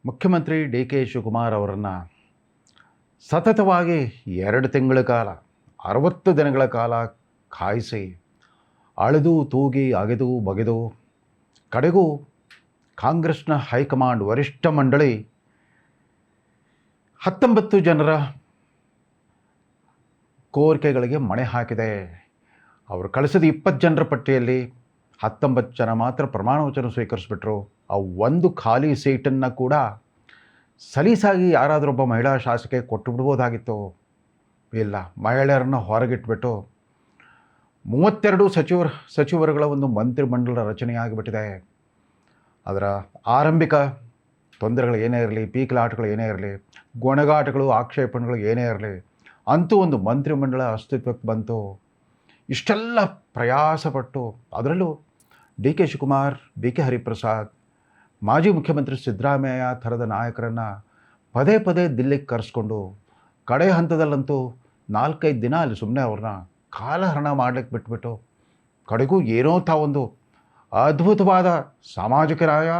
ಮುಖ್ಯಮಂತ್ರಿ D K Shivakumar ಅವರನ್ನು ಸತತವಾಗಿ 2 ತಿಂಗಳ ಕಾಲ 60 ದಿನಗಳ ಕಾಲ ಕಾಯಿಸಿ ಅಳೆದು ತೂಗಿ ಅಗೆದು ಬಗೆದು ಕಡೆಗೂ ಕಾಂಗ್ರೆಸ್ನ ಹೈಕಮಾಂಡ್ ವರಿಷ್ಠ ಮಂಡಳಿ 19 ಜನರ ಕೋರಿಕೆಗಳಿಗೆ ಮಣೆ ಹಾಕಿದೆ. ಅವರು ಕಳಿಸಿದ 20 ಜನರ ಪಟ್ಟಿಯಲ್ಲಿ 19 ಜನ ಮಾತ್ರ ಪ್ರಮಾಣ ವಚನ ಸ್ವೀಕರಿಸಿಬಿಟ್ರು. ಆ ಒಂದು ಖಾಲಿ ಸೀಟನ್ನು ಕೂಡ ಸಲೀಸಾಗಿ ಯಾರಾದರೊಬ್ಬ ಮಹಿಳಾ ಶಾಸಕಿ ಕೊಟ್ಟು ಬಿಡ್ಬೋದಾಗಿತ್ತು. ಇಲ್ಲ, ಮಹಿಳೆಯರನ್ನು ಹೊರಗಿಟ್ಬಿಟ್ಟು 32 ಸಚಿವರುಗಳ ಒಂದು ಮಂತ್ರಿಮಂಡಲ ರಚನೆಯಾಗಿಬಿಟ್ಟಿದೆ. ಅದರ ಆರಂಭಿಕ ತೊಂದರೆಗಳು ಏನೇ ಇರಲಿ, ಪೀಕಲಾಟಗಳು ಏನೇ ಇರಲಿ, ಗೊಣಗಾಟಗಳು ಆಕ್ಷೇಪಣೆಗಳು ಏನೇ ಇರಲಿ, ಅಂತೂ ಒಂದು ಮಂತ್ರಿಮಂಡಲ ಅಸ್ತಿತ್ವಕ್ಕೆ ಬಂತು. ಇಷ್ಟೆಲ್ಲ ಪ್ರಯಾಸಪಟ್ಟು ಅದರಲ್ಲೂ D K Shivakumar, B K Hariprasad, ಮಾಜಿ ಮುಖ್ಯಮಂತ್ರಿ ಸಿದ್ದರಾಮಯ್ಯ ಥರದ ನಾಯಕರನ್ನು ಪದೇ ಪದೇ ದಿಲ್ಲಿಗೆ ಕರೆಸ್ಕೊಂಡು ಕಡೆ ಹಂತದಲ್ಲಂತೂ 4-5 ದಿನ ಅಲ್ಲಿ ಸುಮ್ಮನೆ ಅವ್ರನ್ನ ಕಾಲಹರಣ ಮಾಡಲಿಕ್ಕೆ ಬಿಟ್ಬಿಟ್ಟು ಕಡೆಗೂ ಏನೋ ತಾವೊಂದು ಅದ್ಭುತವಾದ ಸಾಮಾಜಿಕ ನ್ಯಾಯ,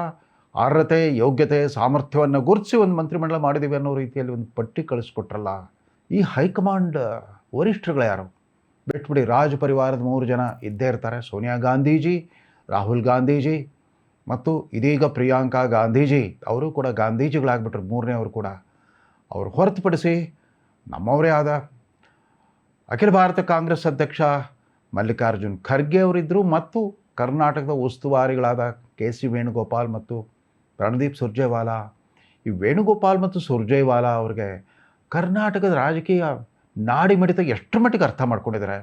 ಅರ್ಹತೆ, ಯೋಗ್ಯತೆ, ಸಾಮರ್ಥ್ಯವನ್ನು ಗುರುತಿಸಿ ಒಂದು ಮಂತ್ರಿಮಂಡಲ ಮಾಡಿದ್ದೀವಿ ಅನ್ನೋ ರೀತಿಯಲ್ಲಿ ಒಂದು ಪಟ್ಟಿ ಕಳಿಸ್ಕೊಟ್ರಲ್ಲ. ಈ ಹೈಕಮಾಂಡ್ ವರಿಷ್ಠರುಗಳು ಯಾರು? ಬಿಟ್ಬಿಡಿ, ರಾಜ ಪರಿವಾರದ 3 ಜನ ಇದ್ದೇ ಇರ್ತಾರೆ. ಸೋನಿಯಾ ಗಾಂಧೀಜಿ, ರಾಹುಲ್ ಗಾಂಧೀಜಿ ಮತ್ತು ಇದೀಗ ಪ್ರಿಯಾಂಕಾ ಗಾಂಧೀಜಿ, ಅವರು ಕೂಡ ಗಾಂಧೀಜಿಗಳಾಗ್ಬಿಟ್ರು, 3ನೇವರು ಕೂಡ. ಅವರು ಹೊರತುಪಡಿಸಿ ನಮ್ಮವರೇ ಆದ ಅಖಿಲ ಭಾರತ ಕಾಂಗ್ರೆಸ್ ಅಧ್ಯಕ್ಷ ಮಲ್ಲಿಕಾರ್ಜುನ್ ಖರ್ಗೆ ಅವರಿದ್ದರು ಮತ್ತು ಕರ್ನಾಟಕದ ಉಸ್ತುವಾರಿಗಳಾದ ಕೆ ಸಿ ವೇಣುಗೋಪಾಲ್ ಮತ್ತು ರಣದೀಪ್ ಸುರ್ಜೇವಾಲಾ. ಈ ವೇಣುಗೋಪಾಲ್ ಮತ್ತು ಸುರ್ಜೇವಾಲಾ ಅವ್ರಿಗೆ ಕರ್ನಾಟಕದ ರಾಜಕೀಯ ನಾಡಿ ಮಿಡಿತ ಎಷ್ಟರ ಮಟ್ಟಿಗೆ ಅರ್ಥ ಮಾಡ್ಕೊಂಡಿದ್ದಾರೆ.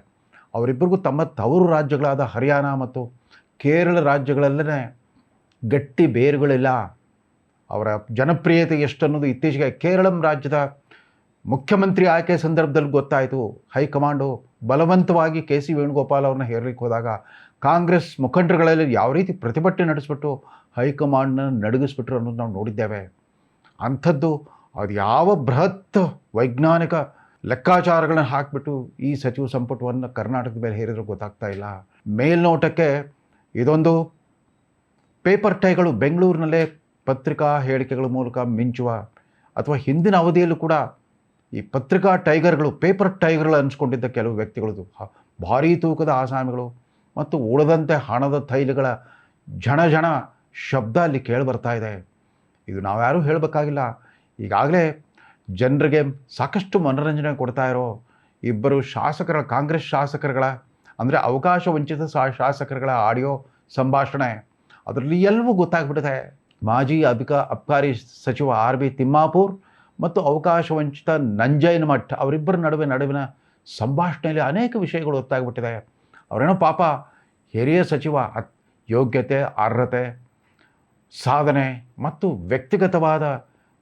ಅವರಿಬ್ಬರಿಗೂ ತಮ್ಮ ತವರು ರಾಜ್ಯಗಳಾದ ಹರಿಯಾಣ ಮತ್ತು ಕೇರಳ ರಾಜ್ಯಗಳಲ್ಲೇ ಗಟ್ಟಿ ಬೇರುಗಳಿಲ್ಲ. ಅವರ ಜನಪ್ರಿಯತೆ ಎಷ್ಟನ್ನೋದು ಇತ್ತೀಚೆಗೆ ಕೇರಳಂ ರಾಜ್ಯದ ಮುಖ್ಯಮಂತ್ರಿ ಆಯ್ಕೆ ಸಂದರ್ಭದಲ್ಲಿ ಗೊತ್ತಾಯಿತು. ಹೈಕಮಾಂಡು ಬಲವಂತವಾಗಿ ಕೆ ಸಿ ವೇಣುಗೋಪಾಲ್ ಅವ್ರನ್ನ ಹೇರಲಿಕ್ಕೆ ಹೋದಾಗ ಕಾಂಗ್ರೆಸ್ ಮುಖಂಡರುಗಳಲ್ಲಿ ಯಾವ ರೀತಿ ಪ್ರತಿಭಟನೆ ನಡೆಸಿಬಿಟ್ಟು ಹೈಕಮಾಂಡ್ನ ನಡುಗಿಸ್ಬಿಟ್ರು ಅನ್ನೋದು ನಾವು ನೋಡಿದ್ದೇವೆ. ಅಂಥದ್ದು ಅದು ಯಾವ ಬೃಹತ್ ವೈಜ್ಞಾನಿಕ ಲೆಕ್ಕಾಚಾರಗಳನ್ನ ಹಾಕಿಬಿಟ್ಟು ಈ ಸಚಿವ ಸಂಪುಟವನ್ನು ಕರ್ನಾಟಕದ ಮೇಲೆ ಹೇರಿದ್ರು ಗೊತ್ತಾಗ್ತಾ ಇಲ್ಲ. ಮೇಲ್ನೋಟಕ್ಕೆ ಇದೊಂದು ಪೇಪರ್ ಟೈಗಳು ಬೆಂಗಳೂರಿನಲ್ಲೇ ಪತ್ರಿಕಾ ಹೇಳಿಕೆಗಳ ಮೂಲಕ ಮಿಂಚುವ, ಅಥವಾ ಹಿಂದಿನ ಅವಧಿಯಲ್ಲೂ ಕೂಡ ಈ ಪತ್ರಿಕಾ ಟೈಗರ್ಗಳು, ಪೇಪರ್ ಟೈಗರ್ಗಳು ಅನಿಸ್ಕೊಂಡಿದ್ದ ಕೆಲವು ವ್ಯಕ್ತಿಗಳದು ಭಾರೀ ತೂಕದ ಆಸಾಮಿಗಳು ಮತ್ತು ಉಳಿದಂತೆ ಹಣದ ತೈಲಗಳ ಝಣ ಶಬ್ದ ಅಲ್ಲಿ ಕೇಳಿಬರ್ತಾ ಇದೆ. ಇದು ನಾವ್ಯಾರೂ ಹೇಳಬೇಕಾಗಿಲ್ಲ. ಈಗಾಗಲೇ ಜನರಿಗೆ ಸಾಕಷ್ಟು ಮನೋರಂಜನೆ ಕೊಡ್ತಾ ಇರೋ ಇಬ್ಬರು ಶಾಸಕರ, ಕಾಂಗ್ರೆಸ್ ಶಾಸಕರುಗಳ, ಅಂದರೆ ಅವಕಾಶ ವಂಚಿತ ಶಾಸಕರುಗಳ ಆಡಿಯೋ ಸಂಭಾಷಣೆ ಅದರಲ್ಲಿ ಎಲ್ಲವೂ ಗೊತ್ತಾಗ್ಬಿಟ್ಟಿದೆ. ಮಾಜಿ ಅಬ್ಕಾರಿ ಸಚಿವ ಆರ್ ಬಿ ತಿಮ್ಮಾಪುರ್ ಮತ್ತು ಅವಕಾಶ ವಂಚಿತ ನಂಜಯ್ಯನ ಮಠ್ ಅವರಿಬ್ಬರ ನಡುವಿನ ಸಂಭಾಷಣೆಯಲ್ಲಿ ಅನೇಕ ವಿಷಯಗಳು ಗೊತ್ತಾಗ್ಬಿಟ್ಟಿದೆ. ಅವರೇನೋ ಪಾಪ ಹಿರಿಯ ಸಚಿವ, ಯೋಗ್ಯತೆ, ಅರ್ಹತೆ, ಸಾಧನೆ ಮತ್ತು ವ್ಯಕ್ತಿಗತವಾದ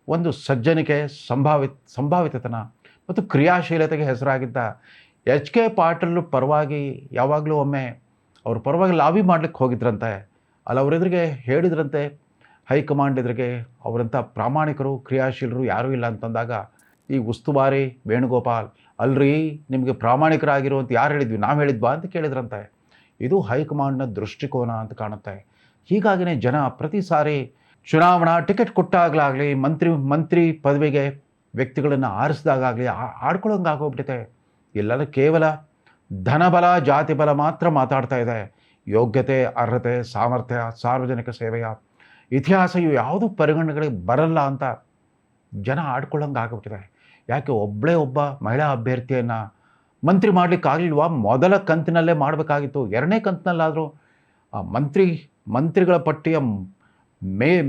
ಒಂದು ಸಜ್ಜನಿಕೆ, ಸಂಭಾವಿತತನ ಮತ್ತು ಕ್ರಿಯಾಶೀಲತೆಗೆ ಹೆಸರಾಗಿದ್ದ ಎಚ್ ಕೆ ಪಾಟೀಲ್ ಪರವಾಗಿ ಯಾವಾಗಲೂ ಒಮ್ಮೆ ಅವ್ರ ಪರವಾಗಿ ಲಾಬಿ ಮಾಡಲಿಕ್ಕೆ ಹೋಗಿದ್ರಂತೆ. ಅಲ್ಲಿ ಅವರೆದುರಿಗೆ ಹೇಳಿದ್ರಂತೆ, ಹೈಕಮಾಂಡ್ ಎದುರಿಗೆ ಅವರಂಥ ಪ್ರಾಮಾಣಿಕರು, ಕ್ರಿಯಾಶೀಲರು ಯಾರೂ ಇಲ್ಲ ಅಂತಂದಾಗ ಈ ಉಸ್ತುವಾರಿ ವೇಣುಗೋಪಾಲ್, ಅಲ್ರಿ ನಿಮಗೆ ಪ್ರಾಮಾಣಿಕರಾಗಿರುವಂತ ಯಾರು ಹೇಳಿದ್ವಿ, ನಾವು ಹೇಳಿದ್ವಾ ಅಂತ ಕೇಳಿದ್ರಂತೆ. ಇದು ಹೈಕಮಾಂಡ್ನ ದೃಷ್ಟಿಕೋನ ಅಂತ ಕಾಣುತ್ತೆ. ಹೀಗಾಗಿನೇ ಜನ ಪ್ರತಿ ಸಾರಿ ಚುನಾವಣಾ ಟಿಕೆಟ್ ಕೊಟ್ಟಾಗಲಾಗಲಿ, ಮಂತ್ರಿ ಪದವಿಗೆ ವ್ಯಕ್ತಿಗಳನ್ನು ಆರಿಸಿದಾಗಲಿ ಆಡ್ಕೊಳ್ಳೋಂಗೆ ಆಗೋಗ್ಬಿಟ್ಟಿದೆ. ಇಲ್ಲೆಲ್ಲ ಕೇವಲ ಧನಬಲ, ಜಾತಿ ಬಲ ಮಾತ್ರ ಮಾತಾಡ್ತಾ ಇದೆ. ಯೋಗ್ಯತೆ, ಅರ್ಹತೆ, ಸಾಮರ್ಥ್ಯ, ಸಾರ್ವಜನಿಕ ಸೇವೆಯ ಇತಿಹಾಸ ಇವು ಯಾವುದೂ ಪರಿಗಣನೆಗಳಿಗೆ ಬರಲ್ಲ ಅಂತ ಜನ ಆಡ್ಕೊಳ್ಳೋಂಗೆ ಆಗಿಬಿಟ್ಟಿದೆ. ಯಾಕೆ ಒಬ್ಬ ಮಹಿಳಾ ಅಭ್ಯರ್ಥಿಯನ್ನು ಮಂತ್ರಿ ಮಾಡಲಿಕ್ಕಾಗಲಿಲ್ವಾ? ಮೊದಲ ಕಂತಿನಲ್ಲೇ ಮಾಡಬೇಕಾಗಿತ್ತು. 2ನೇ ಕಂತಿನಲ್ಲಾದರೂ ಮಂತ್ರಿಗಳ ಪಟ್ಟಿಯ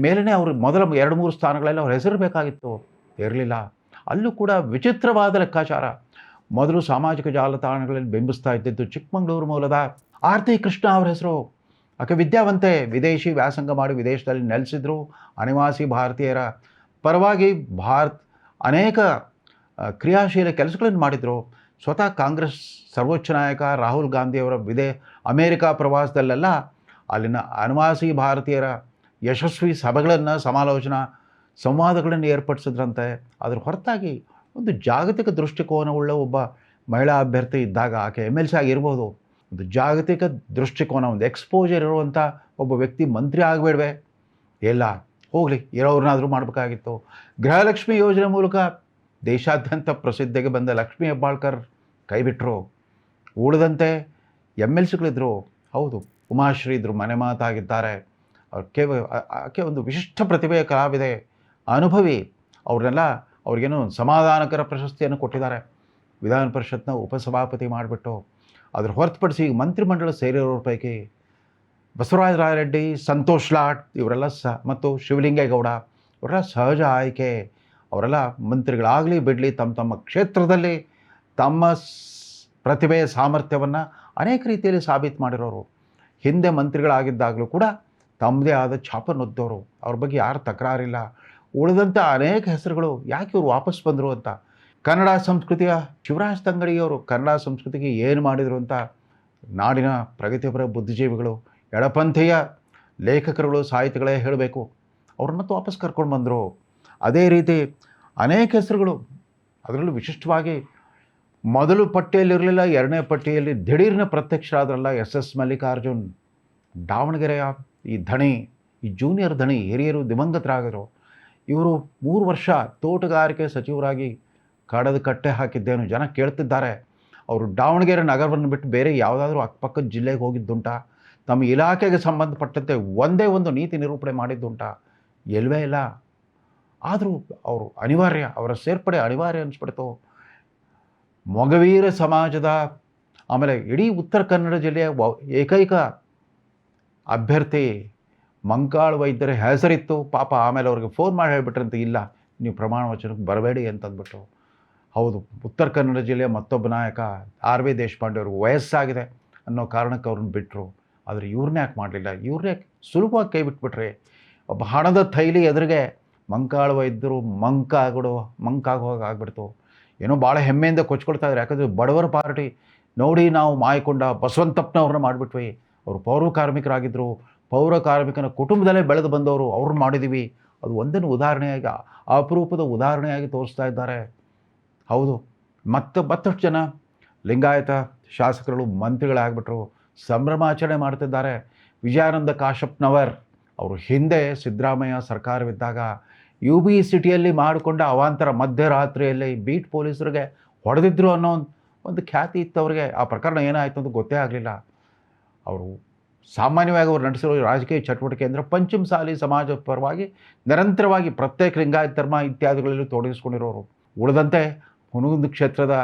ಮೇಲೇ ಅವರು ಮೊದಲ 2-3 ಸ್ಥಾನಗಳಲ್ಲಿ ಅವ್ರ ಹೆಸರು ಬೇಕಾಗಿತ್ತು, ಇರಲಿಲ್ಲ. ಅಲ್ಲೂ ಕೂಡ ವಿಚಿತ್ರವಾದ ಲೆಕ್ಕಾಚಾರ. ಮೊದಲು ಸಾಮಾಜಿಕ ಜಾಲತಾಣಗಳಲ್ಲಿ ಬಿಂಬಿಸ್ತಾ ಇದ್ದಿದ್ದು ಚಿಕ್ಕಮಗಳೂರು ಮೂಲದ ಆರತಿ ಕೃಷ್ಣ ಅವರ ಹೆಸರು. ಆಕೆ ವಿದ್ಯಾವಂತೆ, ವಿದೇಶಿ ವ್ಯಾಸಂಗ ಮಾಡಿ ವಿದೇಶದಲ್ಲಿ ನೆಲೆಸಿದ್ರು. ಅನಿವಾಸಿ ಭಾರತೀಯರ ಪರವಾಗಿ ಅನೇಕ ಕ್ರಿಯಾಶೀಲ ಕೆಲಸಗಳನ್ನು ಮಾಡಿದರು. ಸ್ವತಃ ಕಾಂಗ್ರೆಸ್ ಸರ್ವೋಚ್ಚ ನಾಯಕ ರಾಹುಲ್ ಗಾಂಧಿಯವರ ಅಮೇರಿಕಾ ಪ್ರವಾಸದಲ್ಲೆಲ್ಲ ಅಲ್ಲಿನ ಅನಿವಾಸಿ ಭಾರತೀಯರ ಯಶಸ್ವಿ ಸಭೆಗಳನ್ನು, ಸಂವಾದಗಳನ್ನು ಏರ್ಪಡಿಸಿದ್ರಂತೆ. ಅದರ ಹೊರತಾಗಿ ಒಂದು ಜಾಗತಿಕ ದೃಷ್ಟಿಕೋನವುಳ್ಳ ಒಬ್ಬ ಮಹಿಳಾ ಅಭ್ಯರ್ಥಿ ಇದ್ದಾಗ ಆಕೆ MLC ಆಗಿರ್ಬೋದು. ಒಂದು ಜಾಗತಿಕ ದೃಷ್ಟಿಕೋನ, ಒಂದು ಎಕ್ಸ್ಪೋಜರ್ ಇರುವಂಥ ಒಬ್ಬ ವ್ಯಕ್ತಿ ಮಂತ್ರಿ ಆಗಬೇಡವೆ? ಇಲ್ಲ, ಹೋಗಲಿ, ಇರೋರನ್ನಾದರೂ ಮಾಡಬೇಕಾಗಿತ್ತು. ಗೃಹಲಕ್ಷ್ಮಿ ಯೋಜನೆ ಮೂಲಕ ದೇಶಾದ್ಯಂತ ಪ್ರಸಿದ್ಧಿಗೆ ಬಂದ ಲಕ್ಷ್ಮೀ ಹೆಬ್ಬಾಳ್ಕರ್ ಕೈಬಿಟ್ಟರು. ಉಳಿದಂತೆ ಎಮ್ ಎಲ್ ಸಿಗಳಿದ್ರು. ಹೌದು, ಉಮಾಶ್ರೀ ಇದ್ದರು, ಮನೆ ಮಾತಾಗಿದ್ದಾರೆ. ಆಕೆ ಒಂದು ವಿಶಿಷ್ಟ ಪ್ರತಿಭೆಯ ಕಲಾವಿದೆ, ಅನುಭವಿ. ಅವ್ರಿಗೇನೋ ಸಮಾಧಾನಕರ ಪ್ರಶಸ್ತಿಯನ್ನು ಕೊಟ್ಟಿದ್ದಾರೆ, ವಿಧಾನ ಪರಿಷತ್ನ ಉಪಸಭಾಪತಿ ಮಾಡಿಬಿಟ್ಟು. ಅದ್ರ ಹೊರತುಪಡಿಸಿ ಈಗ ಮಂತ್ರಿಮಂಡಲ ಸೇರಿರೋರ ಪೈಕಿ ಬಸವರಾಜ ರಾಯರೆಡ್ಡಿ, ಸಂತೋಷ್ ಲಾಡ್ ಇವರೆಲ್ಲ ಮತ್ತು ಶಿವಲಿಂಗೇಗೌಡ ಇವರೆಲ್ಲ ಸಹಜ ಆಯ್ಕೆ. ಅವರೆಲ್ಲ ಮಂತ್ರಿಗಳಾಗಲಿ ಬಿಡಲಿ ತಮ್ಮ ತಮ್ಮ ಕ್ಷೇತ್ರದಲ್ಲಿ ತಮ್ಮ ಪ್ರತಿಭೆಯ ಸಾಮರ್ಥ್ಯವನ್ನು ಅನೇಕ ರೀತಿಯಲ್ಲಿ ಸಾಬೀತು ಮಾಡಿರೋರು. ಹಿಂದೆ ಮಂತ್ರಿಗಳಾಗಿದ್ದಾಗಲೂ ಕೂಡ ತಮ್ಮದೇ ಆದ ಛಾಪನ್ನೊದ್ದವರು. ಅವ್ರ ಬಗ್ಗೆ ಯಾರು ತಕರಾರಿಲ್ಲ. ಉಳಿದಂಥ ಅನೇಕ ಹೆಸರುಗಳು ಯಾಕೆ ಇವರು ವಾಪಸ್ ಬಂದರು ಅಂತ. ಕನ್ನಡ ಸಂಸ್ಕೃತಿಯ ಶಿವರಾಜ್ ತಂಗಡಿಯವರು ಕನ್ನಡ ಸಂಸ್ಕೃತಿಗೆ ಏನು ಮಾಡಿದರು ಅಂತ ನಾಡಿನ ಪ್ರಗತಿಪರ ಬುದ್ಧಿಜೀವಿಗಳು, ಎಡಪಂಥೀಯ ಲೇಖಕರುಗಳು, ಸಾಹಿತಿಗಳೇ ಹೇಳಬೇಕು. ಅವ್ರನ್ನ ಮತ್ತೆ ವಾಪಸ್ ಕರ್ಕೊಂಡು ಬಂದರು. ಅದೇ ರೀತಿ ಅನೇಕ ಹೆಸರುಗಳು, ಅದರಲ್ಲೂ ವಿಶಿಷ್ಟವಾಗಿ ಮೊದಲು ಪಟ್ಟಿಯಲ್ಲಿರಲಿಲ್ಲ, ಎರಡನೇ ಪಟ್ಟಿಯಲ್ಲಿ ದಿಢೀರ್ನ ಪ್ರತ್ಯಕ್ಷರಾದ್ರಲ್ಲ ಎಸ್ ಮಲ್ಲಿಕಾರ್ಜುನ್. ದಾವಣಗೆರೆಯ ಈ ಧಣಿ, ಈ ಜೂನಿಯರ್ ಧಣಿ, ಹಿರಿಯರು ದಿವಂಗತರಾಗಿದ್ರು. ಇವರು 3 ವರ್ಷ ತೋಟಗಾರಿಕೆ ಸಚಿವರಾಗಿ ಕಡದ ಕಟ್ಟೆ ಹಾಕಿದ್ದೇನು ಜನ ಕೇಳ್ತಿದ್ದಾರೆ. ಅವರು ದಾವಣಗೆರೆ ನಗರವನ್ನು ಬಿಟ್ಟು ಬೇರೆ ಯಾವುದಾದ್ರೂ ಅಕ್ಕಪಕ್ಕದ ಜಿಲ್ಲೆಗೆ ಹೋಗಿದ್ದುಂಟ? ತಮ್ಮ ಇಲಾಖೆಗೆ ಸಂಬಂಧಪಟ್ಟಂತೆ ಒಂದೇ ಒಂದು ನೀತಿ ನಿರೂಪಣೆ ಮಾಡಿದ್ದುಂಟ? ಇಲ್ಲವೇ ಇಲ್ಲ. ಆದರೂ ಅವರು ಅನಿವಾರ್ಯ, ಅವರ ಸೇರ್ಪಡೆ ಅನಿವಾರ್ಯ ಅನಿಸ್ಬಿಡ್ತು. ಮೊಗವೀರ ಸಮಾಜದ, ಆಮೇಲೆ ಇಡೀ ಉತ್ತರ ಕನ್ನಡ ಜಿಲ್ಲೆಯ ಏಕೈಕ ಅಭ್ಯರ್ಥಿ ಮಂಕಾಳು ವೈದ್ಯರ ಹೆಸರಿತ್ತು. ಪಾಪ ಆಮೇಲೆ ಅವ್ರಿಗೆ ಫೋನ್ ಮಾಡಿ ಹೇಳಿಬಿಟ್ರಂತೆ, ಇಲ್ಲ ನೀವು ಪ್ರಮಾಣ ವಚನಕ್ಕೆ ಬರಬೇಡಿ ಅಂತಂದ್ಬಿಟ್ಟು. ಹೌದು, ಉತ್ತರ ಕನ್ನಡ ಜಿಲ್ಲೆಯ ಮತ್ತೊಬ್ಬ ನಾಯಕ ಆರ್ ವಿ ದೇಶಪಾಂಡೆ ಅವ್ರಿಗೆ ವಯಸ್ಸಾಗಿದೆ ಅನ್ನೋ ಕಾರಣಕ್ಕೆ ಅವ್ರನ್ನ ಬಿಟ್ಟರು. ಆದರೆ ಇವ್ರನ್ನ ಯಾಕೆ ಮಾಡಲಿಲ್ಲ? ಇವ್ರನ್ನೇ ಸುಲಭವಾಗಿ ಕೈ ಬಿಟ್ಬಿಟ್ರೆ. ಒಬ್ಬ ಹಣದ ಥೈಲಿ ಎದುರಿಗೆ ಮಂಕಾಳು ವೈದ್ಯರು ಮಂಕಾಗೋಗಿ ಆಗ್ಬಿಡ್ತು. ಏನೋ ಭಾಳ ಹೆಮ್ಮೆಯಿಂದ ಕೊಚ್ಕೊಳ್ತಾ ಇದ್ದಾರೆ. ಯಾಕಂದರೆ ಬಡವರ ಪಾರ್ಟಿ ನೋಡಿ, ನಾವು ಮಾಯಕೊಂಡ ಬಸವಂತಪ್ಪನವ್ರನ್ನ ಮಾಡಿಬಿಟ್ವಿ. ಅವರು ಪೌರ ಕಾರ್ಮಿಕರಾಗಿದ್ದರು, ಪೌರ ಕಾರ್ಮಿಕನ ಕುಟುಂಬದಲ್ಲೇ ಬೆಳೆದು ಬಂದವರು, ಅವ್ರನ್ನ ಮಾಡಿದ್ದೀವಿ. ಅದು ಒಂದನ್ನು ಉದಾಹರಣೆಯಾಗಿ, ಅಪರೂಪದ ಉದಾಹರಣೆಯಾಗಿ ತೋರಿಸ್ತಾ ಇದ್ದಾರೆ. ಹೌದು, ಮತ್ತಷ್ಟು ಜನ ಲಿಂಗಾಯತ ಶಾಸಕರು ಮಂತ್ರಿಗಳಾಗ್ಬಿಟ್ರು, ಸಂಭ್ರಮಾಚರಣೆ ಮಾಡ್ತಿದ್ದಾರೆ. ವಿಜಯಾನಂದ ಕಾಶಪ್ಪನವರ್ ಅವರು ಹಿಂದೆ ಸಿದ್ದರಾಮಯ್ಯ ಸರ್ಕಾರವಿದ್ದಾಗ UB ಸಿಟಿಯಲ್ಲಿ ಮಾಡಿಕೊಂಡ ಅವಾಂತರ ಮಧ್ಯರಾತ್ರಿಯಲ್ಲಿ ಬೀಟ್ ಪೊಲೀಸರಿಗೆ ಹೊಡೆದಿದ್ರು ಅನ್ನೋ ಒಂದು ಖ್ಯಾತಿ ಇತ್ತು ಅವರಿಗೆ. ಆ ಪ್ರಕರಣ ಏನಾಯಿತು ಅಂತ ಗೊತ್ತೇ ಆಗಲಿಲ್ಲ. ಅವರು ಸಾಮಾನ್ಯವಾಗಿ ಅವರು ನಡೆಸಿರೋ ರಾಜಕೀಯ ಚಟುವಟಿಕೆ ಅಂದರೆ ಪಂಚಮಸಾಲಿ ಸಮಾಜ ಪರವಾಗಿ ನಿರಂತರವಾಗಿ ಪ್ರತ್ಯೇಕ ಲಿಂಗಾಯತ ಧರ್ಮ ಇತ್ಯಾದಿಗಳಲ್ಲಿ ತೊಡಗಿಸ್ಕೊಂಡಿರೋರು. ಉಳಿದಂತೆ ಹುನಗುಂದ ಕ್ಷೇತ್ರದ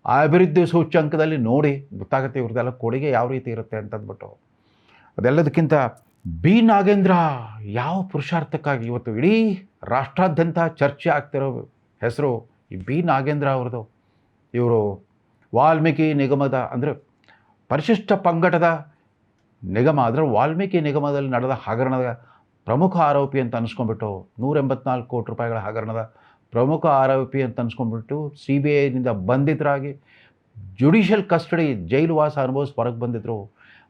ಅಭಿವೃದ್ಧಿ ಸೂಚ್ಯಂಕದಲ್ಲಿ ನೋಡಿ ಗೊತ್ತಾಗುತ್ತೆ ಇವ್ರದ್ದೆಲ್ಲ ಕೊಡುಗೆ ಯಾವ ರೀತಿ ಇರುತ್ತೆ ಅಂತಂದ್ಬಿಟ್ಟು. ಅದೆಲ್ಲದಕ್ಕಿಂತ ಬಿ ನಾಗೇಂದ್ರ ಯಾವ ಪುರುಷಾರ್ಥಕ್ಕಾಗಿ ಇವತ್ತು ಇಡೀ ರಾಷ್ಟ್ರಾದ್ಯಂತ ಚರ್ಚೆ ಆಗ್ತಿರೋ ಹೆಸರು ಈ ಬಿ ನಾಗೇಂದ್ರ ಅವ್ರದ್ದು. ಇವರು ವಾಲ್ಮೀಕಿ ನಿಗಮದ, ಅಂದರೆ ಪರಿಶಿಷ್ಟ ಪಂಗಡದ ನಿಗಮ, ಅದರ ವಾಲ್ಮೀಕಿ ನಿಗಮದಲ್ಲಿ ನಡೆದ ಹಗರಣದ ಪ್ರಮುಖ ಆರೋಪಿ ಅಂತ ಅನಿಸ್ಕೊಂಡ್ಬಿಟ್ಟು, 184 ಕೋಟಿ ರೂಪಾಯಿಗಳ ಹಗರಣದ ಪ್ರಮುಖ ಆರೋಪಿ ಅಂತ ಅನಿಸ್ಕೊಂಡ್ಬಿಟ್ಟು CBIನಿಂದ ಬಂಧಿತರಾಗಿ ಜುಡಿಷಿಯಲ್ ಕಸ್ಟಡಿ ಜೈಲು ವಾಸ ಅನುಭವಿಸಿ ಹೊರಗೆ ಬಂದಿದ್ದರು.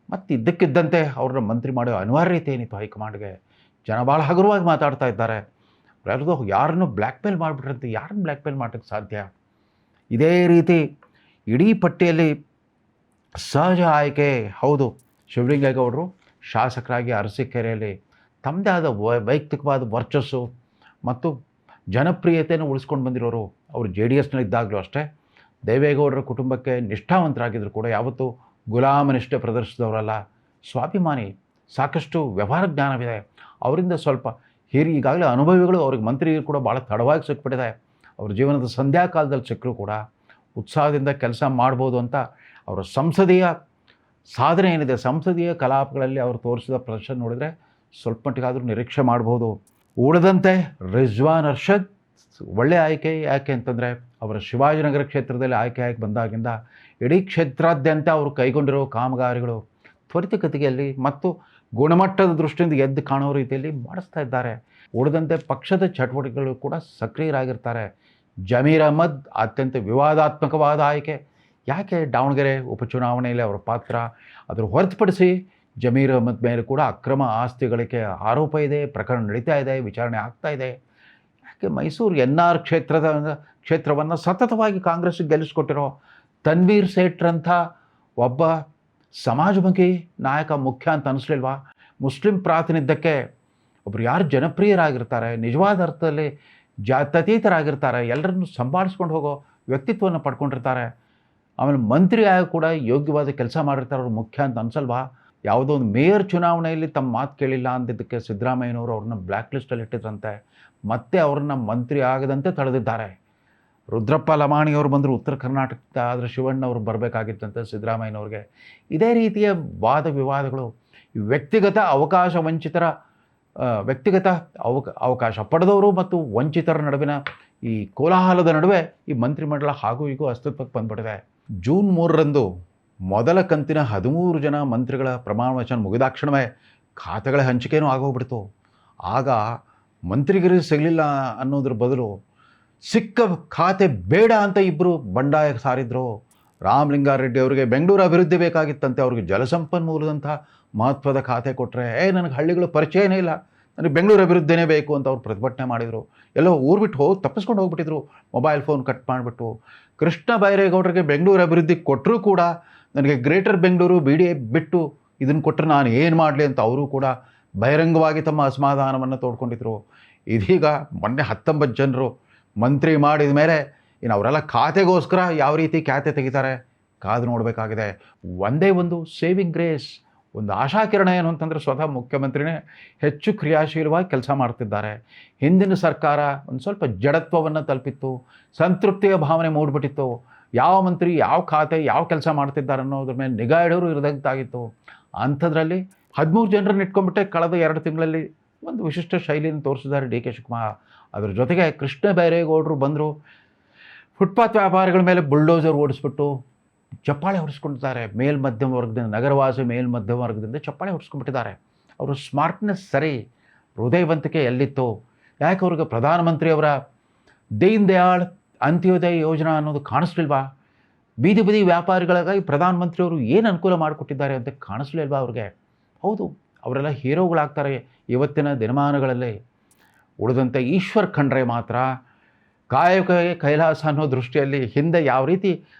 ಮತ್ತು ಇದ್ದಕ್ಕಿದ್ದಂತೆ ಅವ್ರನ್ನ ಮಂತ್ರಿ ಮಾಡೋ ಅನಿವಾರ್ಯತೆ ಏನಿತ್ತು ಹೈಕಮಾಂಡ್ಗೆ. ಜನ ಭಾಳ ಹಗುರವಾಗಿ ಮಾತಾಡ್ತಾ ಇದ್ದಾರೆ. ಯಾರನ್ನು ಬ್ಲ್ಯಾಕ್ಮೇಲ್ ಮಾಡಿಬಿಟ್ರಂತೆ. ಯಾರನ್ನು ಬ್ಲ್ಯಾಕ್ಮೇಲ್ ಮಾಡೋಕ್ಕೆ ಸಾಧ್ಯ? ಇದೇ ರೀತಿ ಇಡೀ ಪಟ್ಟಿಯಲ್ಲಿ ಸಹಜ ಆಯ್ಕೆ. ಹೌದು, ಶಿವಲಿಂಗೇಗೌಡರು ಶಾಸಕರಾಗಿ ಅರಸೀಕೆರೆಯಲ್ಲಿ ತಮ್ಮದೇ ಆದ ವೈಯಕ್ತಿಕವಾದ ವರ್ಚಸ್ಸು ಮತ್ತು ಜನಪ್ರಿಯತೆಯನ್ನು ಉಳಿಸ್ಕೊಂಡು ಬಂದಿರೋರು. ಅವರು JDSನಲ್ಲಿದ್ದಾಗಲೂ ಅಷ್ಟೇ ದೇವೇಗೌಡರ ಕುಟುಂಬಕ್ಕೆ ನಿಷ್ಠಾವಂತರಾಗಿದ್ದರು ಕೂಡ ಯಾವತ್ತೂ ಗುಲಾಮನಿಷ್ಠೆ ಪ್ರದರ್ಶಿಸಿದವರಲ್ಲ. ಸ್ವಾಭಿಮಾನಿ, ಸಾಕಷ್ಟು ವ್ಯವಹಾರ ಜ್ಞಾನವಿದೆ ಅವರಿಂದ. ಸ್ವಲ್ಪ ಈಗಾಗಲೇ ಅನುಭವಿಗಳು ಅವ್ರಿಗೆ ಮಂತ್ರಿಗೆ ಕೂಡ ಭಾಳ ತಡವಾಗಿ ಸಿಕ್ಬಿಟ್ಟಿದೆ. ಅವ್ರ ಜೀವನದ ಸಂಧ್ಯಾಕಾಲದಲ್ಲಿ ಸಿಕ್ಕರೂ ಕೂಡ ಉತ್ಸಾಹದಿಂದ ಕೆಲಸ ಮಾಡ್ಬೋದು ಅಂತ ಅವರ ಸಂಸದೀಯ ಸಾಧನೆ ಏನಿದೆ, ಸಂಸದೀಯ ಕಲಾಪಗಳಲ್ಲಿ ಅವರು ತೋರಿಸಿದ ಪ್ರದರ್ಶನ ನೋಡಿದರೆ ಸ್ವಲ್ಪ ಮಟ್ಟಿಗಾದರೂ ನಿರೀಕ್ಷೆ ಮಾಡ್ಬೋದು. ಉಳಿದಂತೆ ರಿಜ್ವಾನ್ ಅರ್ಷದ್ ಒಳ್ಳೆಯ ಆಯ್ಕೆ. ಯಾಕೆ ಅಂತಂದರೆ ಅವರ ಶಿವಾಜಿನಗರ ಕ್ಷೇತ್ರದಲ್ಲಿ ಆಯ್ಕೆಯಾಗಿ ಬಂದಾಗಿಂದ ಇಡೀ ಕ್ಷೇತ್ರಾದ್ಯಂತ ಅವರು ಕೈಗೊಂಡಿರೋ ಕಾಮಗಾರಿಗಳು ತ್ವರಿತಗತಿಯಲ್ಲಿ ಮತ್ತು ಗುಣಮಟ್ಟದ ದೃಷ್ಟಿಯಿಂದ ಎದ್ದು ಕಾಣೋ ರೀತಿಯಲ್ಲಿ ಮಾಡಿಸ್ತಾ ಇದ್ದಾರೆ. ಉಳಿದಂತೆ ಪಕ್ಷದ ಚಟುವಟಿಕೆಗಳು ಕೂಡ ಸಕ್ರಿಯರಾಗಿರ್ತಾರೆ. ಜಮೀರ್ ಅಹ್ಮದ್ ಅತ್ಯಂತ ವಿವಾದಾತ್ಮಕವಾದ ಆಯ್ಕೆ. ಯಾಕೆ? ದಾವಣಗೆರೆ ಉಪಚುನಾವಣೆಯಲ್ಲಿ ಅವರ ಪಾತ್ರ. ಅದರ ಹೊರತುಪಡಿಸಿ ಜಮೀರ್ ಅಹ್ಮದ್ ಮೇಲೆ ಕೂಡ ಅಕ್ರಮ ಆಸ್ತಿ ಗಳಿಕೆ ಆರೋಪ ಇದೆ, ಪ್ರಕರಣ ನಡೀತಾ ಇದೆ, ವಿಚಾರಣೆ ಆಗ್ತಾ ಇದೆ. ಯಾಕೆ? ಮೈಸೂರು NR ಕ್ಷೇತ್ರವನ್ನು ಸತತವಾಗಿ ಕಾಂಗ್ರೆಸ್ಗೆ ಗೆಲ್ಲಿಸ್ಕೊಟ್ಟಿರೋ ತನ್ವೀರ್ ಸೇಠ್ರಂಥ ಒಬ್ಬ ಸಮಾಜಮುಖಿ ನಾಯಕ ಮುಖ್ಯ ಅಂತ ಅನಿಸ್ಲಿಲ್ವಾ? ಮುಸ್ಲಿಂ ಪ್ರಾತಿನಿಧ್ಯಕ್ಕೆ ಒಬ್ರು ಯಾರು ಜನಪ್ರಿಯರಾಗಿರ್ತಾರೆ, ನಿಜವಾದ ಅರ್ಥದಲ್ಲಿ ಜಾತ್ಯತೀತರಾಗಿರ್ತಾರೆ, ಎಲ್ಲರನ್ನು ಸಂಭಾಳಿಸ್ಕೊಂಡು ಹೋಗೋ ವ್ಯಕ್ತಿತ್ವವನ್ನು ಪಡ್ಕೊಂಡಿರ್ತಾರೆ, ಆಮೇಲೆ ಮಂತ್ರಿ ಆಗಿ ಕೂಡ ಯೋಗ್ಯವಾದ ಕೆಲಸ ಮಾಡಿರ್ತಾರೆ, ಅವ್ರು ಮುಖ್ಯ ಅಂತ ಅನ್ಸಲ್ವಾ? ಯಾವುದೋ ಒಂದು ಮೇಯರ್ ಚುನಾವಣೆಯಲ್ಲಿ ತಮ್ಮ ಮಾತು ಕೇಳಿಲ್ಲ ಅಂದಿದ್ದಕ್ಕೆ ಸಿದ್ದರಾಮಯ್ಯನವರು ಅವ್ರನ್ನ ಬ್ಲ್ಯಾಕ್ ಲಿಸ್ಟಲ್ಲಿ ಇಟ್ಟಿದ್ರಂತೆ, ಮತ್ತೆ ಅವ್ರನ್ನ ಮಂತ್ರಿ ಆಗದಂತೆ ತಡೆದಿದ್ದಾರೆ. ರುದ್ರಪ್ಪ ಲಮಾಣಿಯವರು ಬಂದರು ಉತ್ತರ ಕರ್ನಾಟಕದ, ಆದರೆ ಶಿವಣ್ಣವರು ಬರಬೇಕಾಗಿತ್ತಂತೆ ಸಿದ್ದರಾಮಯ್ಯನವ್ರಿಗೆ. ಇದೇ ರೀತಿಯ ವಾದ ವಿವಾದಗಳು ವ್ಯಕ್ತಿಗತ ಅವಕಾಶ ವಂಚಿತರ ವ್ಯಕ್ತಿಗತ ಅವಕಾಶ ಪಡೆದವರು ಮತ್ತು ವಂಚಿತರ ನಡುವಿನ ಈ ಕೋಲಾಹಲದ ನಡುವೆ ಈ ಮಂತ್ರಿಮಂಡಲ ಹಾಗೂ ಹೀಗೂ ಅಸ್ತಿತ್ವಕ್ಕೆ ಬಂದ್ಬಿಟ್ಟಿದೆ. ಜೂನ್ 3ರಂದು ಮೊದಲ ಕಂತಿನ 13 ಜನ ಮಂತ್ರಿಗಳ ಪ್ರಮಾಣ ವಚನ ಮುಗಿದಾಕ್ಷಣವೇ ಖಾತೆಗಳ ಹಂಚಿಕೆಯೂ ಆಗೋಗ್ಬಿಡ್ತು. ಆಗ ಮಂತ್ರಿಗಿರಿ ಸಿಗಲಿಲ್ಲ ಅನ್ನೋದ್ರ ಬದಲು ಸಿಕ್ಕ ಖಾತೆ ಬೇಡ ಅಂತ ಇಬ್ಬರು ಬಂಡಾಯ ಸಾರಿದ್ರು. ರಾಮಲಿಂಗಾರೆಡ್ಡಿ ಅವರಿಗೆ ಬೆಂಗಳೂರು ಅಭಿವೃದ್ಧಿ ಬೇಕಾಗಿತ್ತಂತೆ, ಅವ್ರಿಗೆ ಜಲಸಂಪನ್ಮೂಲದಂಥ ಮಹತ್ವದ ಖಾತೆ ಕೊಟ್ಟರೆ ನನಗೆ ಹಳ್ಳಿಗಳ ಪರಿಚಯನೇ ಇಲ್ಲ, ನನಗೆ ಬೆಂಗಳೂರು ಅಭಿವೃದ್ಧಿನೇ ಬೇಕು ಅಂತ ಅವ್ರು ಪ್ರತಿಭಟನೆ ಮಾಡಿದರು. ಎಲ್ಲೋ ಊರು ಬಿಟ್ಟು ತಪ್ಪಿಸ್ಕೊಂಡು ಹೋಗ್ಬಿಟ್ಟಿದ್ರು, ಮೊಬೈಲ್ ಫೋನ್ ಕಟ್ ಮಾಡಿಬಿಟ್ಟು. ಕೃಷ್ಣ ಬೈರೇಗೌಡರಿಗೆ ಬೆಂಗಳೂರು ಅಭಿವೃದ್ಧಿ ಕೊಟ್ಟರೂ ಕೂಡ ನನಗೆ ಗ್ರೇಟರ್ ಬೆಂಗಳೂರು BDA ಬಿಟ್ಟು ಇದನ್ನು ಕೊಟ್ಟರೆ ನಾನು ಏನು ಮಾಡಲಿ ಅಂತ ಅವರು ಕೂಡ ಬಹಿರಂಗವಾಗಿ ತಮ್ಮ ಅಸಮಾಧಾನವನ್ನು ತೋಡ್ಕೊಂಡಿದ್ರು. ಇದೀಗ ಮೊನ್ನೆ 19 ಜನರು ಮಂತ್ರಿ ಮಾಡಿದ ಮೇಲೆ ಇನ್ನು ಅವರೆಲ್ಲ ಖಾತೆಗೋಸ್ಕರ ಯಾವ ರೀತಿ ಖ್ಯಾತೆ ತೆಗಿತಾರೆ ಕಾದು ನೋಡಬೇಕಾಗಿದೆ. ಒಂದೇ ಒಂದು ಸೇವಿಂಗ್ ಗ್ರೇಸ್, ಒಂದು ಆಶಾಕಿರಣ ಏನು ಅಂತಂದರೆ ಸ್ವತಃ ಮುಖ್ಯಮಂತ್ರಿನೇ ಹೆಚ್ಚು ಕ್ರಿಯಾಶೀಲವಾಗಿ ಕೆಲಸ ಮಾಡ್ತಿದ್ದಾರೆ. ಹಿಂದಿನ ಸರ್ಕಾರ ಒಂದು ಸ್ವಲ್ಪ ಜಡತ್ವವನ್ನು ತಲುಪಿತ್ತು, ಸಂತೃಪ್ತಿಯ ಭಾವನೆ ಮೂಡಿಬಿಟ್ಟಿತ್ತು. ಯಾವ ಮಂತ್ರಿ ಯಾವ ಖಾತೆ ಯಾವ ಕೆಲಸ ಮಾಡ್ತಿದ್ದಾರೆ ಅನ್ನೋದ್ರ ಮೇಲೆ ನಿಗಾ ಇಡೋರು ಇರದಂತಾಗಿತ್ತು. ಅಂಥದ್ರಲ್ಲಿ 13 ಜನರನ್ನು ಇಟ್ಕೊಂಡ್ಬಿಟ್ಟೆ ಕಳೆದ 2 ತಿಂಗಳಲ್ಲಿ ಒಂದು ವಿಶಿಷ್ಟ ಶೈಲಿಯನ್ನು ತೋರಿಸಿದ್ದಾರೆ DK ಶಿವಕುಮಾರ್. ಅದ್ರ ಜೊತೆಗೆ ಕೃಷ್ಣ ಬೈರೇಗೌಡರು ಬಂದರು, ಫುಟ್ಪಾತ್ ವ್ಯಾಪಾರಿಗಳ ಮೇಲೆ ಬುಲ್ಡೋಸರ್ ಓಡಿಸ್ಬಿಟ್ಟು ಚಪ್ಪಾಳೆ ಹೊಡಿಸ್ಕೊಂಡಿದ್ದಾರೆ. ಮೇಲ್ಮಧ್ಯಮ ವರ್ಗದಿಂದ, ನಗರವಾಸಿ ಮೇಲ್ಮಧ್ಯಮ ವರ್ಗದಿಂದ ಚಪ್ಪಾಳೆ ಹೊಡಿಸ್ಕೊಂಡ್ಬಿಟ್ಟಿದ್ದಾರೆ. ಅವರು ಸ್ಮಾರ್ಟ್ನೆಸ್ ಸರಿ, ಹೃದಯವಂತಿಕೆ ಎಲ್ಲಿತ್ತು? ಯಾಕೆ ಅವ್ರಿಗೆ ಪ್ರಧಾನಮಂತ್ರಿಯವರ ದೀನ್ ದಯಾಳ್ ಅಂತ್ಯೋದಯ ಯೋಜನಾ ಅನ್ನೋದು ಕಾಣಿಸ್ಲಿಲ್ವಾ? ಬೀದಿ ಬೀದಿ ವ್ಯಾಪಾರಿಗಳಿಗಾಗಿ ಪ್ರಧಾನಮಂತ್ರಿಯವರು ಏನು ಅನುಕೂಲ ಮಾಡಿಕೊಟ್ಟಿದ್ದಾರೆ ಅಂತ ಕಾಣಿಸ್ಲಿಲ್ವಾ ಅವ್ರಿಗೆ? ಹೌದು, ಅವರೆಲ್ಲ ಹೀರೋಗಳಾಗ್ತಾರೆ ಇವತ್ತಿನ ದಿನಮಾನಗಳಲ್ಲಿ. ಉಳಿದಂತೆ ಈಶ್ವರ್ ಖಂಡ್ರೆ ಮಾತ್ರ ಕಾಯಕವೇ ಕೈಲಾಸ ಅನ್ನೋ ದೃಷ್ಟಿಯಲ್ಲಿ ಹಿಂದೆ ಯಾವ ರೀತಿ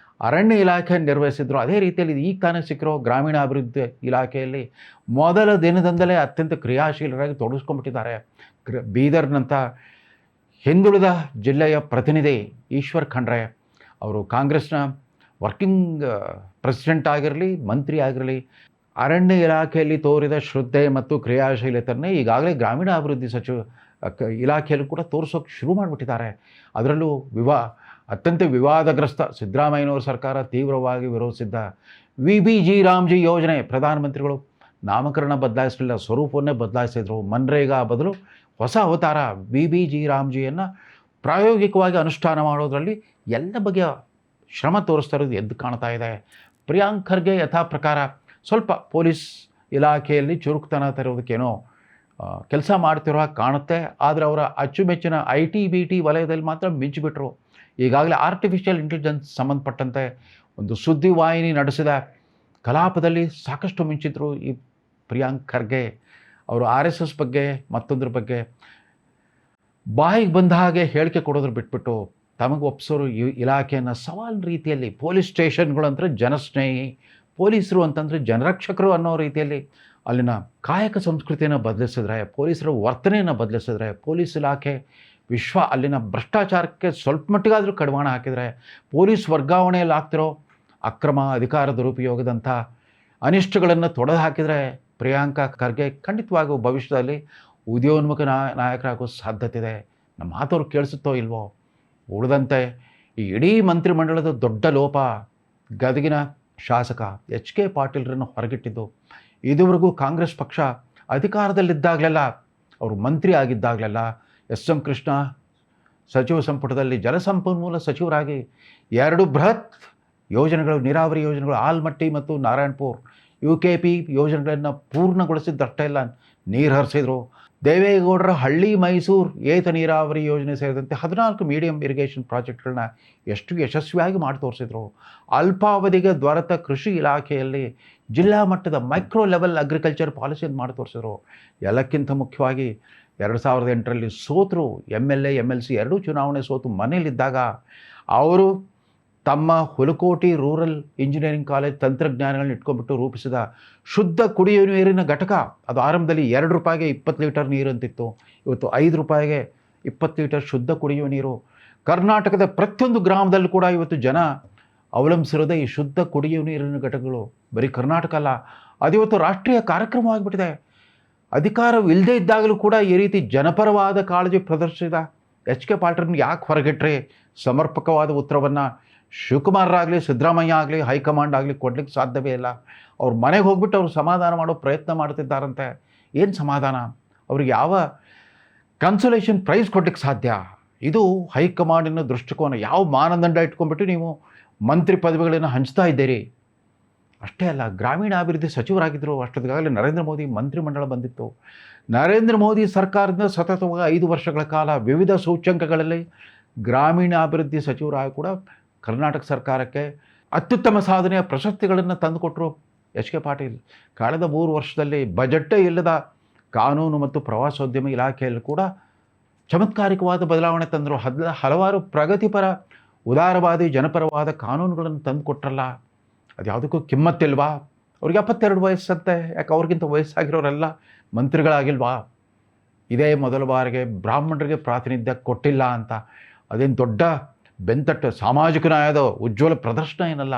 ಅರಣ್ಯ ಇಲಾಖೆ ನಿರ್ವಹಿಸಿದ್ರು ಅದೇ ರೀತಿಯಲ್ಲಿ ಈಗ ತಾನೇ ಸಿಕ್ಕಿರೋ ಗ್ರಾಮೀಣಾಭಿವೃದ್ಧಿ ಇಲಾಖೆಯಲ್ಲಿ ಮೊದಲ ದಿನದಿಂದಲೇ ಅತ್ಯಂತ ಕ್ರಿಯಾಶೀಲರಾಗಿ ತೊಡಗಿಸ್ಕೊಂಡ್ಬಿಟ್ಟಿದ್ದಾರೆ. ಬೀದರ್ನಂಥ ಹಿಂದುಳಿದ ಜಿಲ್ಲೆಯ ಪ್ರತಿನಿಧಿ ಈಶ್ವರ್ ಖಂಡ್ರೆ ಅವರು ಕಾಂಗ್ರೆಸ್ನ ವರ್ಕಿಂಗ್ ಪ್ರೆಸಿಡೆಂಟ್ ಆಗಿರಲಿ, ಮಂತ್ರಿ ಆಗಿರಲಿ, ಅರಣ್ಯ ಇಲಾಖೆಯಲ್ಲಿ ತೋರಿದ ಶ್ರದ್ಧೆ ಮತ್ತು ಕ್ರಿಯಾಶೀಲತೆಯನ್ನೇ ಈಗಾಗಲೇ ಗ್ರಾಮೀಣಾಭಿವೃದ್ಧಿ ಇಲಾಖೆಯಲ್ಲೂ ಕೂಡ ತೋರಿಸೋಕೆ ಶುರು ಮಾಡಿಬಿಟ್ಟಿದ್ದಾರೆ. ಅದರಲ್ಲೂ ಅತ್ಯಂತ ವಿವಾದಗ್ರಸ್ತ ಸಿದ್ದರಾಮಯ್ಯನವರ ಸರ್ಕಾರ ತೀವ್ರವಾಗಿ ವಿರೋಧಿಸಿದ್ದ VBG ರಾಮ್ಜಿ ಯೋಜನೆ, ಪ್ರಧಾನಮಂತ್ರಿಗಳು ನಾಮಕರಣ ಬದಲಾಯಿಸಲಿಲ್ಲ, ಸ್ವರೂಪವನ್ನೇ ಬದಲಾಯಿಸಿದ್ರು. ಮನ್ರೇಗಾ ಬದಲು ಹೊಸ ಅವತಾರ VBG ರಾಮ್ಜಿಯನ್ನು ಪ್ರಾಯೋಗಿಕವಾಗಿ ಅನುಷ್ಠಾನ ಮಾಡೋದರಲ್ಲಿ ಎಲ್ಲ ಬಗೆಯ ಶ್ರಮ ತೋರಿಸ್ತಾ ಇರೋದು ಎದ್ದು ಕಾಣ್ತಾ ಇದೆ. ಪ್ರಿಯಾಂಕ್ ಖರ್ಗೆ ಯಥಾ ಪ್ರಕಾರ ಸ್ವಲ್ಪ ಪೊಲೀಸ್ ಇಲಾಖೆಯಲ್ಲಿ ಚುರುಕುತನ ತರೋದಕ್ಕೇನೋ ಕೆಲಸ ಮಾಡ್ತಿರೋ ಕಾಣುತ್ತೆ. ಆದರೆ ಅವರ ಅಚ್ಚುಮೆಚ್ಚಿನ IT-BT ವಲಯದಲ್ಲಿ ಮಾತ್ರ ಮಿಂಚಿಬಿಟ್ರು. ಈಗಾಗಲೇ ಆರ್ಟಿಫಿಷಿಯಲ್ ಇಂಟೆಲಿಜೆನ್ಸ್ ಸಂಬಂಧಪಟ್ಟಂತೆ ಒಂದು ಸುದ್ದಿವಾಹಿನಿ ನಡೆಸಿದ ಕಲಾಪದಲ್ಲಿ ಸಾಕಷ್ಟು ಮಿಂಚಿದ್ರು ಈ ಪ್ರಿಯಾಂಕ್ ಖರ್ಗೆ. ಅವರು RSS ಬಗ್ಗೆ ಮತ್ತೊಂದ್ರ ಬಗ್ಗೆ ಬಾಯಿಗೆ ಬಂದ ಹಾಗೆ ಹೇಳಿಕೆ ಕೊಡೋದ್ರ ಬಿಟ್ಬಿಟ್ಟು ತಮಗೆ ಒಪ್ಸೋರು ಈ ಇಲಾಖೆಯನ್ನು ಸವಾಲು ರೀತಿಯಲ್ಲಿ, ಪೊಲೀಸ್ ಸ್ಟೇಷನ್ಗಳು ಅಂದರೆ ಜನಸ್ನೇಹಿ, ಪೊಲೀಸರು ಅಂತಂದರೆ ಜನರಕ್ಷಕರು ಅನ್ನೋ ರೀತಿಯಲ್ಲಿ ಅಲ್ಲಿನ ಕಾಯಕ ಸಂಸ್ಕೃತಿಯನ್ನು ಬದಲಿಸಿದ್ರೆ, ಪೊಲೀಸರ ವರ್ತನೆಯನ್ನು ಬದಲಿಸಿದ್ರೆ, ಪೊಲೀಸ್ ಇಲಾಖೆ ಅಲ್ಲಿನ ಭ್ರಷ್ಟಾಚಾರಕ್ಕೆ ಸ್ವಲ್ಪ ಮಟ್ಟಿಗಾದರೂ ಕಡಿವಾಣ ಹಾಕಿದರೆ, ಪೊಲೀಸ್ ವರ್ಗಾವಣೆಯಲ್ಲಿ ಆಗ್ತಿರೋ ಅಕ್ರಮ ಅಧಿಕಾರ ದುರುಪಯೋಗದಂಥ ಅನಿಷ್ಟಗಳನ್ನು ತೊಡೆದು ಹಾಕಿದರೆ ಪ್ರಿಯಾಂಕಾ ಖರ್ಗೆ ಖಂಡಿತವಾಗಿಯೂ ಭವಿಷ್ಯದಲ್ಲಿ ಉದಯೋನ್ಮುಖ ನಾಯಕರಾಗೋ ಸಾಧ್ಯತೆ ಇದೆ. ನಮ್ಮ ಮಾತವ್ರು ಕೇಳಿಸುತ್ತೋ ಇಲ್ವೋ? ಉಳಿದಂತೆ ಈ ಇಡೀ ಮಂತ್ರಿಮಂಡಲದ ದೊಡ್ಡ ಲೋಪ ಗದಗಿನ ಶಾಸಕ HK ಪಾಟೀಲ್ರನ್ನು ಹೊರಗಿಟ್ಟಿದ್ದು. ಇದುವರೆಗೂ ಕಾಂಗ್ರೆಸ್ ಪಕ್ಷ ಅಧಿಕಾರದಲ್ಲಿದ್ದಾಗಲೆಲ್ಲ, ಅವರು ಮಂತ್ರಿ ಆಗಿದ್ದಾಗಲೆಲ್ಲ SM ಕೃಷ್ಣ ಸಚಿವ ಸಂಪುಟದಲ್ಲಿ ಜಲಸಂಪನ್ಮೂಲ ಸಚಿವರಾಗಿ 2 ಬೃಹತ್ ಯೋಜನೆಗಳು, ನೀರಾವರಿ ಯೋಜನೆಗಳು, ಆಲ್ಮಟ್ಟಿ ಮತ್ತು ನಾರಾಯಣಪುರ್ UKP ಯೋಜನೆಗಳನ್ನು ಪೂರ್ಣಗೊಳಿಸಿದ್ದಷ್ಟೇ ಇಲ್ಲ, ನೀರು ಹರಿಸಿದ್ರು. ದೇವೇಗೌಡರ ಹಳ್ಳಿ ಮೈಸೂರು ಏತ ನೀರಾವರಿ ಯೋಜನೆ ಸೇರಿದಂತೆ 14 ಮೀಡಿಯಂ ಇರಿಗೇಷನ್ ಪ್ರಾಜೆಕ್ಟ್ಗಳನ್ನ ಎಷ್ಟು ಯಶಸ್ವಿಯಾಗಿ ಮಾಡಿ ತೋರಿಸಿದ್ರು. ಅಲ್ಪಾವಧಿಗೆ ದೊರೆತ ಕೃಷಿ ಇಲಾಖೆಯಲ್ಲಿ ಜಿಲ್ಲಾ ಮಟ್ಟದ ಮೈಕ್ರೋ ಲೆವೆಲ್ ಅಗ್ರಿಕಲ್ಚರ್ ಪಾಲಿಸಿಯನ್ನು ಮಾಡಿ ತೋರಿಸಿದ್ರು. ಎಲ್ಲಕ್ಕಿಂತ ಮುಖ್ಯವಾಗಿ 2008ರಲ್ಲಿ ಸೋತರು. MLA MLC ಎರಡೂ ಚುನಾವಣೆ ಸೋತು ಮನೇಲಿದ್ದಾಗ ಅವರು ತಮ್ಮ ಹುಲಕೋಟಿ ರೂರಲ್ ಇಂಜಿನಿಯರಿಂಗ್ ಕಾಲೇಜ್ ತಂತ್ರಜ್ಞಾನಗಳನ್ನ ಇಟ್ಕೊಂಡ್ಬಿಟ್ಟು ರೂಪಿಸಿದ ಶುದ್ಧ ಕುಡಿಯುವ ನೀರಿನ ಘಟಕ. ಅದು ಆರಂಭದಲ್ಲಿ 2 ರೂಪಾಯಿಗೆ 20 ಲೀಟರ್ ನೀರು ಅಂತಿತ್ತು. ಇವತ್ತು 5 ರೂಪಾಯಿಗೆ 20 ಲೀಟರ್ ಶುದ್ಧ ಕುಡಿಯುವ ನೀರು. ಕರ್ನಾಟಕದ ಪ್ರತಿಯೊಂದು ಗ್ರಾಮದಲ್ಲೂ ಕೂಡ ಇವತ್ತು ಜನ ಅವಲಂಬಿಸಿರೋದೇ ಈ ಶುದ್ಧ ಕುಡಿಯುವ ನೀರಿನ ಘಟಕಗಳು. ಬರೀ ಕರ್ನಾಟಕ ಅಲ್ಲ, ಅದಿವತ್ತು ರಾಷ್ಟ್ರೀಯ ಕಾರ್ಯಕ್ರಮವಾಗಿಬಿಟ್ಟಿದೆ. ಅಧಿಕಾರವಿಲ್ಲದೇ ಇದ್ದಾಗಲೂ ಕೂಡ ಈ ರೀತಿ ಜನಪರವಾದ ಕಾಳಜಿ ಪ್ರದರ್ಶಿಸಿದ ಎಚ್ ಕೆ ಪಾಟೀಲ್ರನ್ನ ಯಾಕೆ ಹೊರಗಿಟ್ರೆ? ಸಮರ್ಪಕವಾದ ಉತ್ತರವನ್ನು ಶಿವಕುಮಾರರಾಗಲಿ, ಸಿದ್ದರಾಮಯ್ಯ ಆಗಲಿ, ಹೈಕಮಾಂಡ್ ಆಗಲಿ ಕೊಡಲಿಕ್ಕೆ ಸಾಧ್ಯವೇ ಇಲ್ಲ. ಅವ್ರ ಮನೆಗೆ ಹೋಗ್ಬಿಟ್ಟು ಅವ್ರು ಸಮಾಧಾನ ಮಾಡೋ ಪ್ರಯತ್ನ ಮಾಡ್ತಿದ್ದಾರಂತೆ. ಏನು ಸಮಾಧಾನ? ಅವ್ರಿಗೆ ಯಾವ ಕನ್ಸೋಲೇಷನ್ ಪ್ರೈಸ್ ಕೊಡಲಿಕ್ಕೆ ಸಾಧ್ಯ? ಇದು ಹೈಕಮಾಂಡಿನ ದೃಷ್ಟಿಕೋನ. ಯಾವ ಮಾನದಂಡ ಇಟ್ಕೊಂಡ್ಬಿಟ್ಟು ನೀವು ಮಂತ್ರಿ ಪದವಿಗಳನ್ನು ಹಂಚ್ತಾ ಇದ್ದೀರಿ? ಅಷ್ಟೇ ಅಲ್ಲ, ಗ್ರಾಮೀಣಾಭಿವೃದ್ಧಿ ಸಚಿವರಾಗಿದ್ದರು. ಅಷ್ಟೊತ್ತಿಗಾಗಲೇ ನರೇಂದ್ರ ಮೋದಿ ಮಂತ್ರಿಮಂಡಲ ಬಂದಿತ್ತು. ನರೇಂದ್ರ ಮೋದಿ ಸರ್ಕಾರದಿಂದ ಸತತವಾಗಿ 5 ವರ್ಷಗಳ ಕಾಲ ವಿವಿಧ ಸೂಚ್ಯಂಕಗಳಲ್ಲಿ ಗ್ರಾಮೀಣಾಭಿವೃದ್ಧಿ ಸಚಿವರಾಗಿ ಕೂಡ ಕರ್ನಾಟಕ ಸರ್ಕಾರಕ್ಕೆ ಅತ್ಯುತ್ತಮ ಸಾಧನೆಯ ಪ್ರಶಸ್ತಿಗಳನ್ನು ತಂದುಕೊಟ್ಟರು ಎಚ್ ಕೆ ಪಾಟೀಲ್. ಕಳೆದ 3 ವರ್ಷದಲ್ಲಿ ಬಜೆಟ್ಟೇ ಇಲ್ಲದ ಕಾನೂನು ಮತ್ತು ಪ್ರವಾಸೋದ್ಯಮ ಇಲಾಖೆಯಲ್ಲಿ ಕೂಡ ಚಮತ್ಕಾರಿಕವಾದ ಬದಲಾವಣೆ ತಂದರು. ಹಲವಾರು ಪ್ರಗತಿಪರ, ಉದಾರವಾದಿ, ಜನಪರವಾದ ಕಾನೂನುಗಳನ್ನು ತಂದುಕೊಟ್ರಲ್ಲ. ಅದು ಯಾವುದಕ್ಕೂ ಕಿಮ್ಮತ್ತಿಲ್ವಾ? ಅವ್ರಿಗೆ 72 ವಯಸ್ಸಂತೆ. ಯಾಕೆ ಅವ್ರಿಗಿಂತ ವಯಸ್ಸಾಗಿರೋರೆಲ್ಲ ಮಂತ್ರಿಗಳಾಗಿಲ್ವಾ? ಇದೇ ಮೊದಲ ಬಾರಿಗೆ ಬ್ರಾಹ್ಮಣರಿಗೆ ಪ್ರಾತಿನಿಧ್ಯ ಕೊಟ್ಟಿಲ್ಲ ಅಂತ ಅದೇನು ದೊಡ್ಡ ಬೆಂತಟ್ಟು ಸಾಮಾಜಿಕ ನ್ಯಾಯದ ಉಜ್ವಲ ಪ್ರದರ್ಶನ ಏನಲ್ಲ.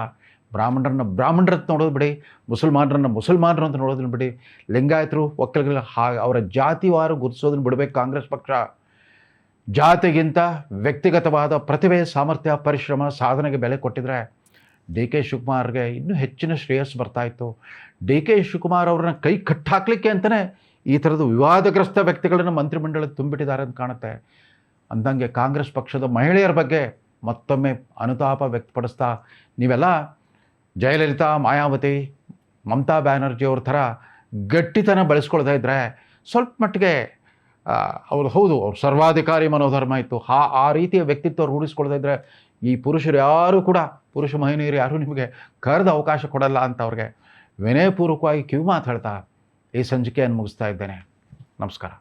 ಬ್ರಾಹ್ಮಣರಂತ ನೋಡೋದು ಬಿಡಿ, ಮುಸಲ್ಮಾನರು ಅಂತ ನೋಡೋದನ್ನ ಬಿಡಿ, ಲಿಂಗಾಯತರು, ಒಕ್ಕಲಿಗರು ಅವರ ಜಾತಿವಾರು ಗುರುತಿಸೋದನ್ನು ಬಿಡಬೇಕು ಕಾಂಗ್ರೆಸ್ ಪಕ್ಷ. ಜಾತಿಗಿಂತ ವ್ಯಕ್ತಿಗತವಾದ ಪ್ರತಿಭೆ, ಸಾಮರ್ಥ್ಯ, ಪರಿಶ್ರಮ, ಸಾಧನೆಗೆ ಬೆಲೆ ಕೊಟ್ಟಿದ್ರೆ ಡಿ ಕೆ ಶಿವಕುಮಾರ್ಗೆ ಇನ್ನೂ ಹೆಚ್ಚಿನ ಶ್ರೇಯಸ್ಸು ಬರ್ತಾಯಿತ್ತು. ಡಿ ಕೆ ಶಿವಕುಮಾರ್ ಅವ್ರನ್ನ ಕೈ ಕಟ್ಟಾಕಲಿಕ್ಕೆ ಅಂತಲೇ ಈ ಥರದ ವಿವಾದಗ್ರಸ್ತ ವ್ಯಕ್ತಿಗಳನ್ನು ಮಂತ್ರಿಮಂಡಲಕ್ಕೆ ತುಂಬಿಟ್ಟಿದ್ದಾರೆ ಅಂತ ಕಾಣುತ್ತೆ. ಅಂದಂಗೆ ಕಾಂಗ್ರೆಸ್ ಪಕ್ಷದ ಮಹಿಳೆಯರ ಬಗ್ಗೆ ಮತ್ತೊಮ್ಮೆ ಅನುತಾಪ ವ್ಯಕ್ತಪಡಿಸ್ತಾ, ನೀವೆಲ್ಲ ಜಯಲಲಿತಾ, ಮಾಯಾವತಿ, ಮಮತಾ ಬ್ಯಾನರ್ಜಿ ಅವ್ರ ಥರ ಗಟ್ಟಿತನ ಬೆಳೆಸ್ಕೊಳ್ತಾ ಇದ್ದರೆ ಸ್ವಲ್ಪ ಮಟ್ಟಿಗೆ ಅವ್ರು ಅವ್ರು ಸರ್ವಾಧಿಕಾರಿ ಮನೋಧರ್ಮ ಇತ್ತು. ಆ ರೀತಿಯ ವ್ಯಕ್ತಿತ್ವ ರೂಢಿಸ್ಕೊಳ್ತಾ ಇದ್ದರೆ ಈ ಪುರುಷರು ಯಾರೂ ಕೂಡ, ಪುರುಷ ಮಹಿಳೆಯರು ಯಾರೂ ನಿಮಗೆ ಕರೆದ ಅವಕಾಶ ಕೊಡಲ್ಲ ಅಂತ ಅವ್ರಿಗೆ ವಿನಯಪೂರ್ವಕವಾಗಿ ಕಿವಿ ಮಾತಾಡ್ತಾ ಈ ಸಂಚಿಕೆಯನ್ನು ಮುಗಿಸ್ತಾ ಇದ್ದೇನೆ. ನಮಸ್ಕಾರ.